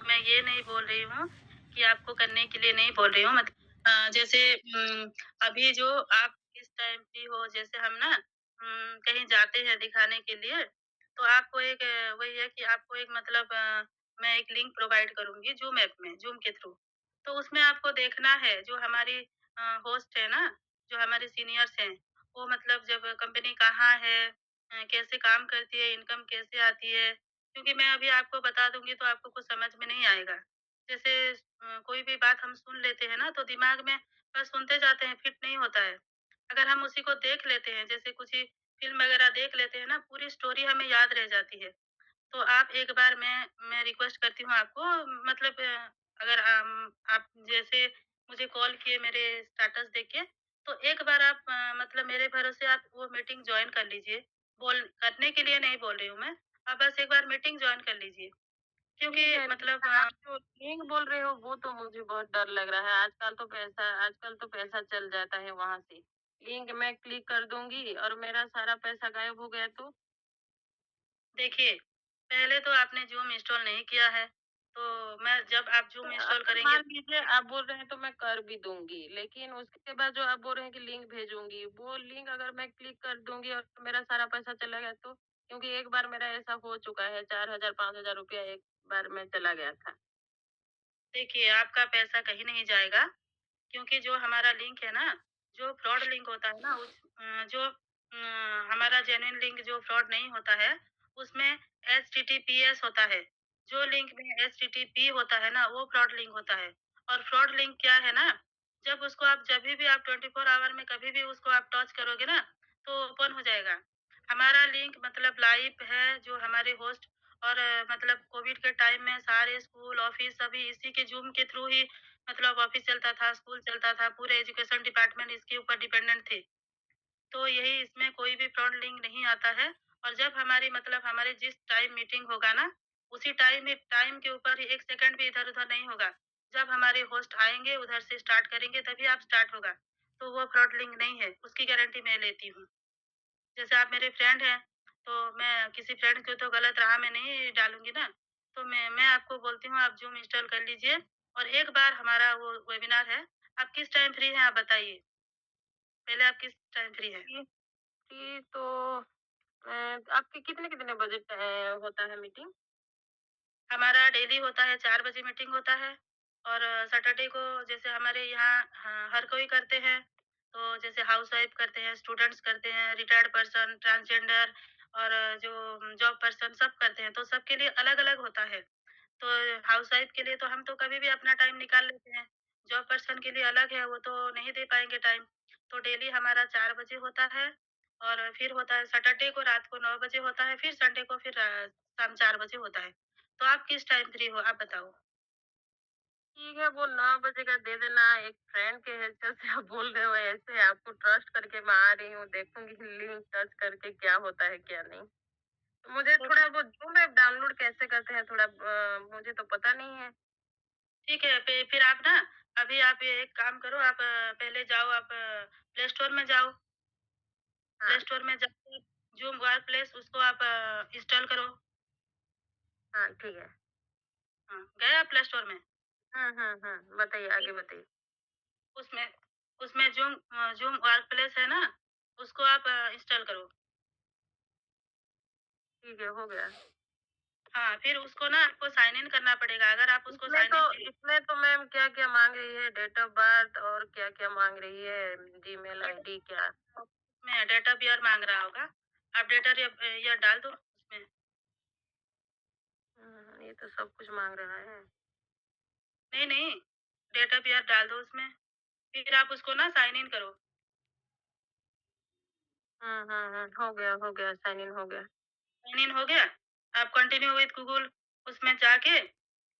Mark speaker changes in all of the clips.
Speaker 1: मैं ये नहीं बोल रही हूँ कि आपको करने के लिए नहीं बोल रही हूँ जैसे अभी जो आप इस टाइम फ्री हो जैसे हम ना कहीं जाते हैं दिखाने के लिए, तो आपको एक वही है कि आपको एक मतलब मैं एक लिंक प्रोवाइड करूँगी ज़ूम ऐप में, ज़ूम के थ्रू। तो उसमें आपको देखना है जो हमारी होस्ट है ना, जो हमारे सीनियर्स हैं, वो मतलब जब कंपनी कहाँ है, कैसे काम करती है, इनकम कैसे आती है, क्योंकि मैं अभी आपको बता दूँगी तो आपको कुछ समझ में नहीं आएगा। जैसे कोई भी बात हम सुन लेते हैं ना तो दिमाग में बस सुनते जाते हैं, फिट नहीं होता है। अगर हम उसी को देख लेते हैं, जैसे कुछ ही फ़िल्म वगैरह देख लेते हैं ना, पूरी स्टोरी हमें याद रह जाती है। तो आप एक बार मैं रिक्वेस्ट करती हूँ आपको मतलब अगर आप जैसे मुझे कॉल किए मेरे स्टेटस देख के, तो एक बार आप मतलब मेरे भरोसे आप वो मीटिंग जॉइन कर लीजिए। बोल करने के लिए नहीं बोल रही हूँ मैं, आप बस एक बार मीटिंग जॉइन कर लीजिए। क्योंकि
Speaker 2: ठीक है,
Speaker 1: मतलब
Speaker 2: लेकिन आप जो लिंक बोल रहे हो वो तो मुझे बहुत डर लग रहा है। आजकल तो पैसा चल जाता है वहाँ से। लिंक मैं क्लिक कर दूँगी और मेरा सारा पैसा गायब हो गया तो?
Speaker 1: देखिए, पहले तो आपने ज़ूम इंस्टॉल नहीं किया है, तो मैं जब आप ज़ूम इंस्टॉल
Speaker 2: अगर
Speaker 1: करेंगे
Speaker 2: मान लीजिए आप बोल रहे हैं तो मैं कर भी दूँगी, लेकिन उसके बाद जो आप बोल रहे हैं कि लिंक भेजूँगी, वो लिंक अगर मैं क्लिक कर दूँगी और मेरा सारा पैसा चला गया तो? क्योंकि एक बार मेरा ऐसा हो चुका है, 4000 5000 रुपया एक बार में चला गया था।
Speaker 1: देखिए, आपका पैसा कहीं नहीं जाएगा। क्योंकि जो हमारा लिंक है ना, जो फ्रॉड लिंक होता है ना जो हमारा जेन्युइन लिंक जो फ्रॉड नहीं होता है, उसमें एचटीटीपीएस होता है। जो लिंक में एचटीटीपी होता है ना, वो फ्रॉड लिंक होता है। और फ्रॉड लिंक क्या है ना, जब उसको आप जभी भी आप 24 आवर में कभी भी उसको आप टच करोगे ना, तो ओपन हो जाएगा। हमारा लिंक मतलब लाइव है, जो हमारे होस्ट और मतलब कोविड के टाइम में सारे स्कूल, ऑफिस सभी इसी के ज़ूम के थ्रू ही मतलब ऑफिस चलता था, स्कूल चलता था, पूरे एजुकेशन डिपार्टमेंट इसके ऊपर डिपेंडेंट थे। तो यही इसमें कोई भी फ्रॉड लिंक नहीं आता है और जब हमारी मतलब हमारे जिस टाइम मीटिंग होगा ना, उसी टाइम के ऊपर ही 1 सेकंड भी इधर-उधर नहीं होगा। जब हमारे होस्ट आएँगे, उधर से स्टार्ट करेंगे तभी आप स्टार्ट होगा। तो वो फ्रॉड लिंक नहीं है, उसकी गारंटी मैं लेती हूँ। जैसे आप मेरे फ्रेंड हैं, तो मैं किसी फ्रेंड को तो गलत राह में नहीं डालूँगी ना। तो मैं आपको बोलती हूँ आप ज़ूम इंस्टॉल कर लीजिए और एक बार हमारा वो वेबिनार है, आप किस टाइम फ्री हैं आप बताइए? पहले आप किस टाइम फ्री हैं?
Speaker 2: जी, जी तो आपके कितने-कितने बजे होता है मीटिंग?
Speaker 1: हमारा डेली होता है 4 बजे मीटिंग होता है और सैटरडे को जैसे हमारे यहाँ हर कोई करते हैं। तो जैसे हाउसवाइफ करते हैं, स्टूडेंट्स करते हैं, रिटायर्ड पर्सन, ट्रांसजेंडर और जो जॉब पर्सन सब करते हैं, तो सबके लिए अलग-अलग होता है। तो हाउसवाइफ के लिए तो हम तो कभी भी अपना टाइम निकाल लेते हैं। जॉब पर्सन के लिए अलग है, वो तो नहीं दे पाएँगे टाइम। तो डेली हमारा 4 बजे होता है और फिर होता है सैटरडे को रात को 9 बजे होता है, फिर संडे को फिर शाम 4 बजे होता है। तो आप किस टाइम फ्री हो, आप बताओ?
Speaker 2: ठीक है, वो 9 बजे का दे देना। एक फ्रेंड के हैसियत से आप बोल रहे हो ऐसे, आपको ट्रस्ट करके मैं आ रही हूँ, देखूँगी लिंक टच करके क्या होता है, क्या नहीं। तो मुझे
Speaker 1: तो
Speaker 2: थोड़ा वो ज़ूम ऐप डाउनलोड कैसे करते हैं थोड़ा मुझे तो पता नहीं है।
Speaker 1: ठीक है, फिर आप ना अभी आप ये एक काम करो, आप पहले जाओ आप प्ले स्टोर में जाओ। प्ले
Speaker 2: हाँ,
Speaker 1: स्टोर में जाके ज़ूम वर्क प्लेस उसको आप इंस्टॉल करो।
Speaker 2: हाँ, ठीक है।
Speaker 1: हाँ, गए आप प्ले स्टोर में?
Speaker 2: बताइए,
Speaker 1: फिर
Speaker 2: आगे बताइए।
Speaker 1: उसमें उसमें ज़ूम वर्क प्लेस है ना, उसको आप इंस्टॉल करो।
Speaker 2: ठीक है, हो गया।
Speaker 1: हाँ, फिर उसको ना आपको साइन इन करना पड़ेगा। अगर आप उसको
Speaker 2: इसमें
Speaker 1: साइन
Speaker 2: तो
Speaker 1: इन नहीं
Speaker 2: इसमें तो मैम क्या-क्या माँग रही है? डेट ऑफ बर्थ और क्या-क्या माँग रही है? जीमेल
Speaker 1: डेट ऑफ
Speaker 2: आईडी क्या?
Speaker 1: बर्थ उसमें डेट ऑफ ईयर माँग रहा होगा। आप डेट ऑफ ईयर डाल दो उसमें।
Speaker 2: ये तो सब कुछ माँग रहा है।
Speaker 1: नहीं, नहीं, डेट ऑफ ईयर डाल दो उसमें। फिर आप उसको ना साइन इन करो।
Speaker 2: हो गया, साइन इन हो गया।
Speaker 1: साइन इन हो गया? आप कंटिन्यू विथ गूगल उसमें जाके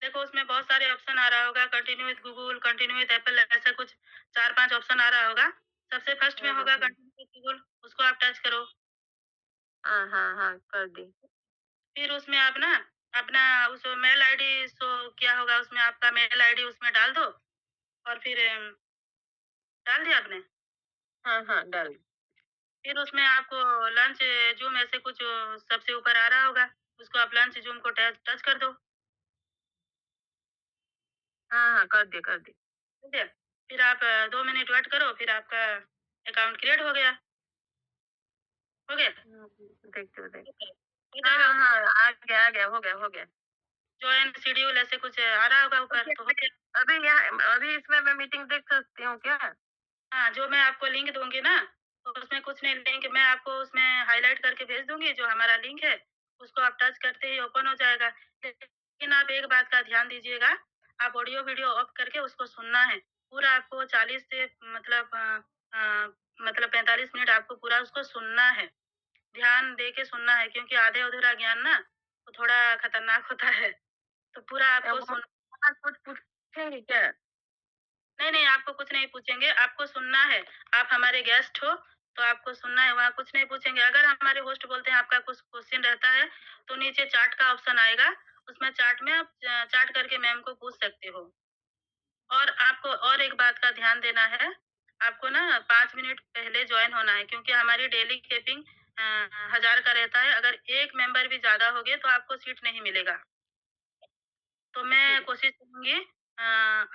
Speaker 1: देखो उसमें बहुत सारे ऑप्शन आ रहा होगा, continue with Google, continue with Apple ऐसा कुछ 4-5 ऑप्शन आ रहा होगा। सबसे फर्स्ट में होगा
Speaker 2: हुँ।
Speaker 1: कंटिन्यू विथ गूगल, उसको आप टच करो।
Speaker 2: हाँ, कर दी।
Speaker 1: फिर उसमें आप ना अपना उस मेल आईडी क्या होगा उसमें आपका मेल आईडी उसमें डाल दो और फिर डाल दिया आपने?
Speaker 2: हाँ, डाल दी।
Speaker 1: फिर उसमें आपको लंच ज़ूम ऐसे कुछ सबसे ऊपर आ रहा होगा, उसको आप लंच ज़ूम को टच टच कर दो।
Speaker 2: हाँ, हाँ, कर दिए।
Speaker 1: हो गया? फिर आप 2 मिनट वेट करो, फिर आपका अकाउंट क्रिएट हो गया। हो गया?
Speaker 2: देखती हूँ,
Speaker 1: हो
Speaker 2: देखती
Speaker 1: गया?
Speaker 2: हूँ।
Speaker 1: हो
Speaker 2: हाँ,
Speaker 1: जाएगा
Speaker 2: हाँ,
Speaker 1: उसमें
Speaker 2: हाँ, आ गया, हो गया।
Speaker 1: जॉइन शेड्यूल ऐसे कुछ आ रहा होगा ऊपर,
Speaker 2: ओके,
Speaker 1: तो हो गया।
Speaker 2: अभी इसमें मैं मीटिंग देख सकती हूँ क्या?
Speaker 1: हाँ, जो मैं आपको लिंक दूँगी ना, तो उसमें कुछ नहीं लिंक मैं आपको उसमें हाइलाइट करके भेज दूँगी, जो हमारा लिंक है, उसको आप टच करते ही ओपन हो जाएगा। लेकिन आप एक बात का ध्यान दीजिएगा, आप ऑडियो वीडियो ऑफ करके उसको सुनना है। पूरा आपको 40 से मतलब 45 मिनट आपको पूरा उसको सुनना है। ध्यान दे के सुनना है क्योंकि आधे-अधूरा ज्ञान ना, वो थोड़ा खतरनाक होता है। तो पूरा आपको
Speaker 2: वो
Speaker 1: सुन
Speaker 2: कुछ पूछेंगे क्या?
Speaker 1: नहीं, नहीं, आपको कुछ नहीं पूछेंगे, आपको सुनना है। आप हमारे गेस्ट हो, तो आपको सुनना है, वहाँ कुछ नहीं पूछेंगे। अगर हमारे होस्ट बोलते हैं आपका कुछ क्वेश्चन रहता है, तो नीचे चैट का ऑप्शन आएगा, उसमें चैट में आप चैट करके मैम को पूछ सकते हो। और आपको और एक बात का ध्यान देना है, आपको ना 5 मिनट पहले जॉइन होना है क्योंकि हमारी डेली कैपिंग 1000 का रहता है, अगर 1 मेंबर भी ज़्यादा हो गए, तो आपको सीट नहीं मिलेगा। तो मैं
Speaker 2: ठीक है,
Speaker 1: कोशिश करूँगी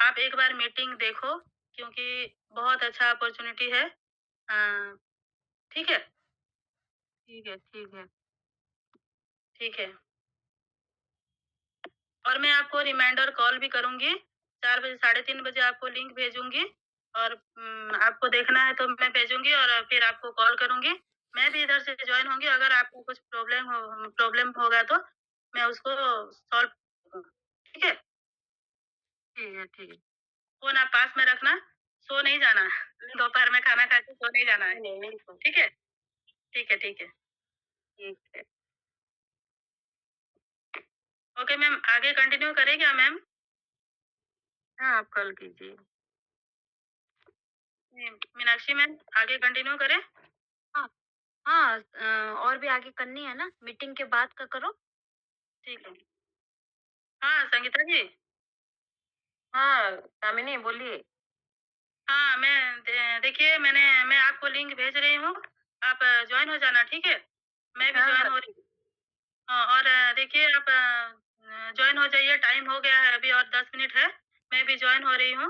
Speaker 1: आप एक बार मीटिंग देखो क्योंकि बहुत अच्छा अपॉर्च्युनिटी है। अ, ठीक है?
Speaker 2: ठीक है।
Speaker 1: ठीक है। और मैं आपको रिमाइंडर कॉल भी करूँगी, 4 बजे, साढ़े 3 बजे आपको लिंक भेजूँगी और आपको देखना है तो मैं भेजूँगी और फिर आपको कॉल करूँगी। मैं भी इधर से जॉइन होंगी, अगर आपको कुछ प्रॉब्लम होगा तो मैं उसको सॉल्व ठीक है?
Speaker 2: ठीक है।
Speaker 1: फ़ोन आप पास में रखना, सो नहीं जाना। दोपहर में खाना खा के सो नहीं जाना है।
Speaker 2: नहीं, नहीं तो
Speaker 1: ठीक है? ठीक है, ठीक है।
Speaker 2: ठीक है।
Speaker 1: ओके मैम, आगे कंटिन्यू करें क्या मैम?
Speaker 2: हाँ, आप कल कीजिए।
Speaker 1: मीनाक्षी मैम, आगे कंटिन्यू करें?
Speaker 3: हाँ, हाँ और भी आगे करनी है ना, मीटिंग के बाद का करो।
Speaker 1: ठीक है। हाँ, संगीता जी।
Speaker 2: हाँ, कामिनी बोलिए।
Speaker 1: हाँ, देखिए मैं आपको लिंक भेज रही हूँ, आप जॉइन हो जाना, ठीक है? मैं भी
Speaker 2: हाँ,
Speaker 1: जॉइन
Speaker 2: हाँ,
Speaker 1: हो रही हूँ। हाँ, और देखिए आप जॉइन हो जाइए, टाइम हो गया है अभी और 10 मिनट है, मैं भी जॉइन हो रही हूँ,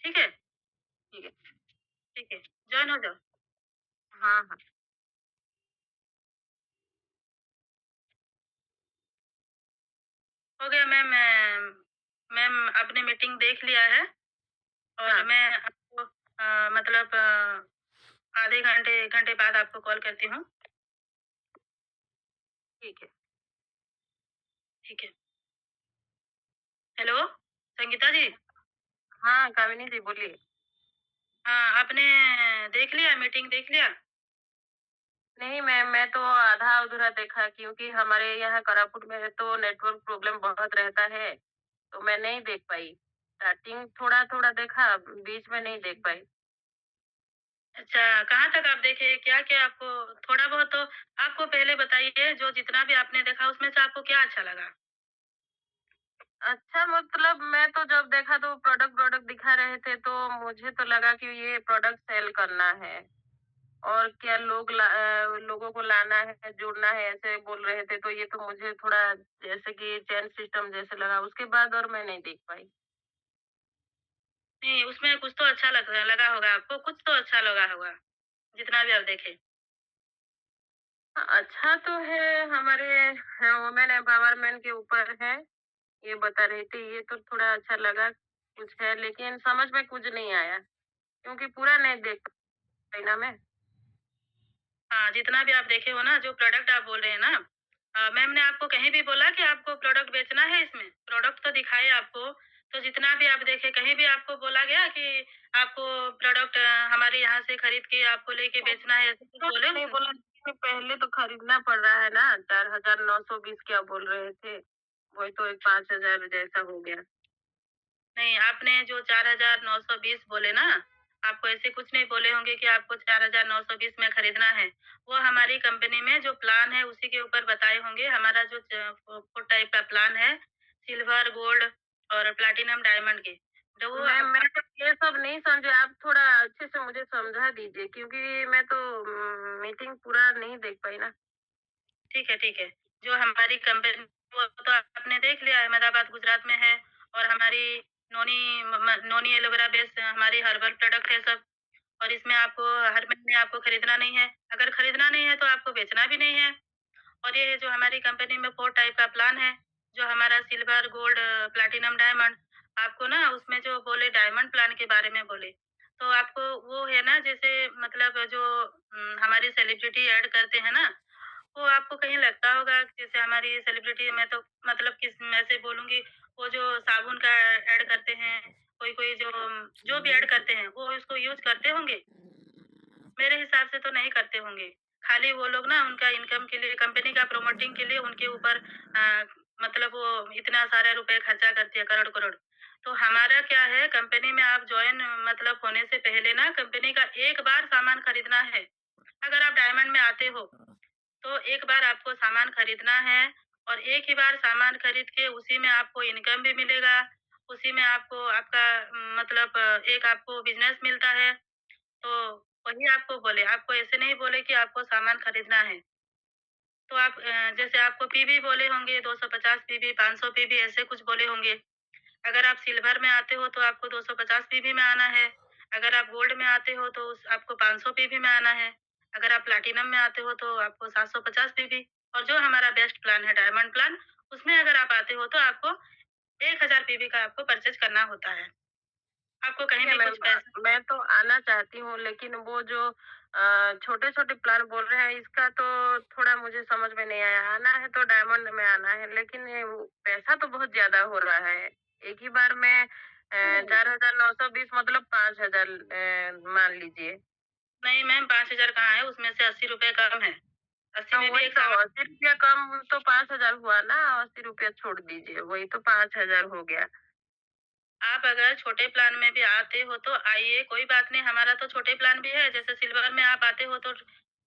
Speaker 1: ठीक है?
Speaker 2: ठीक है।
Speaker 1: ठीक है, जॉइन हो जाओ।
Speaker 2: हाँ, हाँ,
Speaker 1: हो गया मैम मैम आपने मीटिंग देख लिया है और
Speaker 2: हाँ,
Speaker 1: मैं आपको मतलब आधे घंटे 1 घंटे बाद आपको कॉल करती हूँ,
Speaker 2: ठीक है।
Speaker 1: ठीक है। हेलो, संगीता जी।
Speaker 2: हाँ, कामिनी जी बोलिए।
Speaker 1: हाँ, आपने देख लिया, मीटिंग देख लिया?
Speaker 2: नहीं मैं तो आधा-अधूरा देखा क्योंकि हमारे यहाँ कोरापुट में तो नेटवर्क प्रॉब्लम बहुत रहता है, तो मैं नहीं देख पाई। स्टार्टिंग थोड़ा-थोड़ा देखा, बीच में नहीं देख पाई।
Speaker 1: अच्छा, कहाँ तक आप देखे? क्या-क्या आपको थोड़ा बहुत तो आपको पहले बताइए, जो जितना भी आपने देखा उसमें से आपको क्या अच्छा लगा?
Speaker 2: अच्छा मतलब मैं तो जब देखा तो प्रोडक्ट दिखा रहे थे तो मुझे तो लगा कि ये प्रोडक्ट सेल करना है और क्या लोगों को लाना है, जोड़ना है ऐसे बोल रहे थे तो ये तो मुझे थोड़ा जैसे कि चेन सिस्टम जैसे लगा उसके बाद और मैं नहीं देख पाई।
Speaker 1: नहीं, उसमें कुछ तो अच्छा लगा होगा आपको, कुछ तो अच्छा लगा होगा, जितना भी आप देखे।
Speaker 2: अच्छा तो है हमारे वुमेन एम्पावरमेंट के ऊपर है, ये बता रही थी, ये तो थोड़ा अच्छा लगा, कुछ है लेकिन समझ में कुछ नहीं आया, क्योंकि पूरा नहीं देख पाई ना मैं।
Speaker 1: हाँ, जितना भी आप देखे हो ना, जो प्रोडक्ट आप बोल रहे हैं ना मैम ने आपको कहीं भी बोला कि आपको प्रोडक्ट बेचना है इसमें? प्रोडक्ट तो दिखाए आपको, तो जितना भी आप देखे, कहीं भी आपको बोला गया कि आपको प्रोडक्ट हमारे यहाँ से खरीद के आपको लेके बेचना है, ऐसे कुछ बोले
Speaker 2: नहीं
Speaker 1: उसमें?
Speaker 2: बोला कि पहले तो खरीदना पड़ रहा है ना, 4,920 क्या बोल रहे थे, वही तो एक 5,000 जैसा हो गया।
Speaker 1: नहीं, आपने जो 4,920 बोले ना, आपको ऐसे कुछ नहीं बोले होंगे कि आपको 4,920 में खरीदना है। वो हमारी कंपनी में जो प्लान है, उसी के ऊपर बताए होंगे। हमारा जो 4 टाइप का प्लान है, सिल्वर, गोल्ड और प्लैटिनम डायमंड के। तो वो
Speaker 2: मैं तो ये सब नहीं समझी, आप थोड़ा अच्छे से मुझे समझा दीजिए क्योंकि मैं तो मीटिंग पूरा नहीं देख पाई ना।
Speaker 1: ठीक है, ठीक है। जो हमारी कंपनी वो तो आपने देख लिया, अहमदाबाद, गुजरात में है और हमारी नोनी नोनी एलोवेरा बेस हमारी हर्बल प्रोडक्ट है सब। और इसमें आपको हर महीने आपको खरीदना नहीं है। अगर खरीदना नहीं है तो आपको बेचना भी नहीं है। और ये जो हमारी कंपनी में 4 टाइप का प्लान है, जो हमारा सिल्वर, गोल्ड, प्लैटिनम, डायमंड। आपको ना उसमें जो बोले डायमंड प्लान के बारे में बोले, तो आपको वो है ना जैसे मतलब जो हमारी सेलिब्रिटी ऐड करते हैं ना, वो आपको कहीं लगता होगा कि जैसे हमारी सेलिब्रिटी मैं तो मतलब किस मैं से बोलूँगी, वो जो साबुन का ऐड करते हैं, कोई-कोई जो भी ऐड करते हैं, वो इसको यूज़ करते होंगे? मेरे हिसाब से तो नहीं करते होंगे। खाली वो लोग ना उनका इनकम के लिए कंपनी का प्रमोटिंग के लिए उनके ऊपर मतलब वो इतना सारे रुपए खर्चा करती है करोड़-करोड़। तो हमारा क्या है कंपनी में आप जॉइन मतलब होने से पहले ना कंपनी का एक बार सामान खरीदना है। अगर आप डायमंड में आते हो, तो एक बार आपको सामान खरीदना है और एक ही बार सामान खरीद के उसी में आपको इनकम भी मिलेगा। उसी में आपको आपका मतलब एक आपको बिज़नेस मिलता है। तो वही आपको बोले, आपको ऐसे नहीं बोले कि आपको सामान खरीदना है। तो आप जैसे आपको पीवी बोले होंगे 250 पीवी, 500 पीवी ऐसे कुछ बोले होंगे। अगर आप सिल्वर में आते हो तो आपको 250 पीवी में आना है। अगर आप गोल्ड में आते हो तो उस आपको 500 पीवी में आना है। अगर आप प्लैटिनम में आते हो तो आपको 750 पीवी। और जो हमारा बेस्ट प्लान है डायमंड प्लान, उसमें अगर आप आते हो तो आपको 1000 पीवी का आपको परचेज़ करना होता है। आपको
Speaker 2: ठीक
Speaker 1: कहीं
Speaker 2: है
Speaker 1: भी
Speaker 2: मैम,
Speaker 1: कुछ पैसा
Speaker 2: मैं तो आना चाहती हूँ, लेकिन वो जो छोटे-छोटे प्लान बोल रहे हैं इसका तो थोड़ा मुझे समझ में नहीं आया। आना है तो डायमंड में आना है, लेकिन ये वो पैसा तो बहुत ज़्यादा हो रहा है। एक ही बार में 4,920 मतलब 5,000 मान लीजिए।
Speaker 1: नहीं मैम 5000 कहाँ है, उसमें से ₹80 कम है। 80
Speaker 2: हाँ,
Speaker 1: में भी
Speaker 2: वही
Speaker 1: एक
Speaker 2: तो
Speaker 1: सामान
Speaker 2: 80 रुपया कम तो 5,000 हुआ ना, 80 रुपया छोड़ दीजिए, वही तो 5,000 हो गया।
Speaker 1: आप अगर छोटे प्लान में भी आते हो तो आइए, कोई बात नहीं, हमारा तो छोटे प्लान भी है। जैसे सिल्वर में आप आते हो तो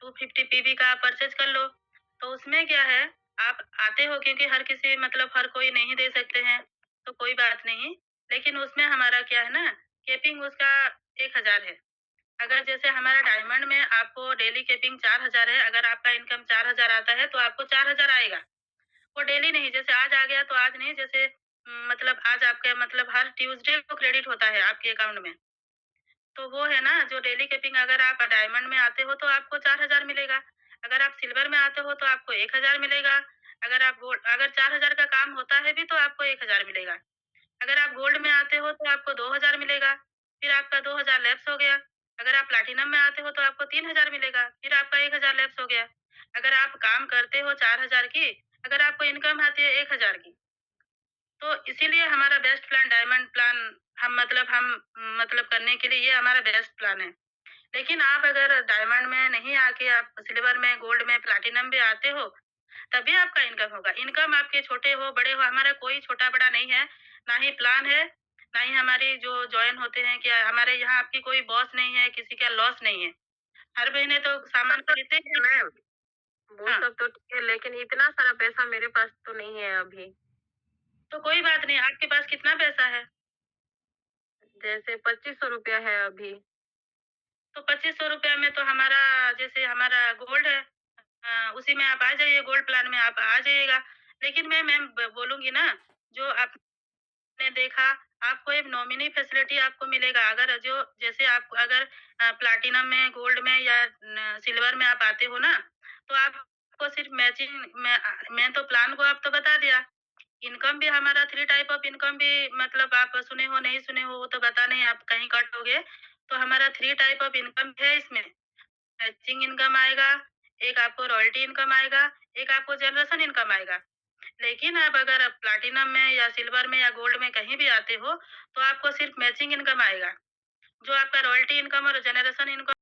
Speaker 1: 250 पीबी का आप परचेज़ कर लो। तो उसमें क्या है, आप आते हो क्योंकि हर किसी मतलब हर कोई नहीं दे सकते हैं, तो कोई बात नहीं। लेकिन उसमें हमारा क्या है ना, केपिंग उसका 1000 है। अगर जैसे हमारा डायमंड में आपको डेली केपिंग 4000 है, अगर आपका इनकम 4000 आता है तो आपको 4000 आएगा। वो डेली नहीं, जैसे आज आ गया तो आज नहीं, जैसे मतलब आज आपका मतलब हर ट्यूसडे को क्रेडिट होता है आपके अकाउंट में। तो वो है ना जो डेली कैपिंग, अगर आप डायमंड में आते हो तो आपको 4000 मिलेगा। अगर आप सिल्वर में आते हो तो आपको 1000 मिलेगा। अगर आप गोल्ड अगर 4000 का काम होता है भी तो आपको 1000 मिलेगा। अगर आप गोल्ड में आते हो तो आपको 2000 मिलेगा, फिर आपका 2000 लैप्स हो गया। अगर आप प्लैटिनम में आते हो तो आपको 3000 मिलेगा, फिर आपका 1000 लैप्स हो गया। अगर आप काम करते हो 4000 की, अगर आपको इनकम आती है 1000 की, तो इसीलिए हमारा बेस्ट प्लान डायमंड प्लान हम मतलब करने के लिए ये हमारा बेस्ट प्लान है। लेकिन आप अगर डायमंड में नहीं आके आप सिल्वर में, गोल्ड में, प्लैटिनम में आते हो, तभी आपका इनकम होगा। इनकम आपके छोटे हो, बड़े हो, हमारा कोई छोटा-बड़ा नहीं है, ना ही प्लान है, ना ही हमारी जो जॉइन होते हैं कि हमारे यहाँ आपकी कोई बॉस नहीं है, किसी का लॉस नहीं है। हर महीने तो सामान
Speaker 2: सब तो
Speaker 1: खरीदते
Speaker 2: ठीक है
Speaker 1: हैं।
Speaker 2: मैम, वो
Speaker 1: हाँ,
Speaker 2: सब तो ठीक है, लेकिन इतना सारा पैसा मेरे पास तो नहीं है अभी।
Speaker 1: तो कोई बात नहीं, आपके पास कितना पैसा है?
Speaker 2: जैसे 2500 रुपया है अभी।
Speaker 1: तो ₹2500 में तो हमारा जैसे हमारा गोल्ड है, उसी में आप आ जाइए, गोल्ड प्लान में आप आ जाइएगा। लेकिन मैं मैम बोलूँगी ना, जो आपने देखा, आपको एक नॉमिनी फैसिलिटी आपको मिलेगा। अगर जो जैसे आप अगर प्लैटिनम में, गोल्ड में या सिल्वर में आप आते हो ना, तो आपको सिर्फ मैचिंग मैं तो प्लान को आप तो बता दिया। इनकम भी हमारा 3 टाइप ऑफ इनकम भी मतलब आप सुने हो, नहीं सुने हो, वो तो पता नहीं, आप कहीं कट हो गए। तो हमारा 3 टाइप ऑफ इनकम है इसमें। मैचिंग इनकम आएगा, एक आपको रॉयल्टी इनकम आएगा, एक आपको जनरेशन इनकम आएगा। लेकिन आप अगर आप प्लैटिनम में या सिल्वर में या गोल्ड में कहीं भी आते हो, तो आपको सिर्फ मैचिंग इनकम आएगा। जो आपका रॉयल्टी इनकम और जनरेशन इनकम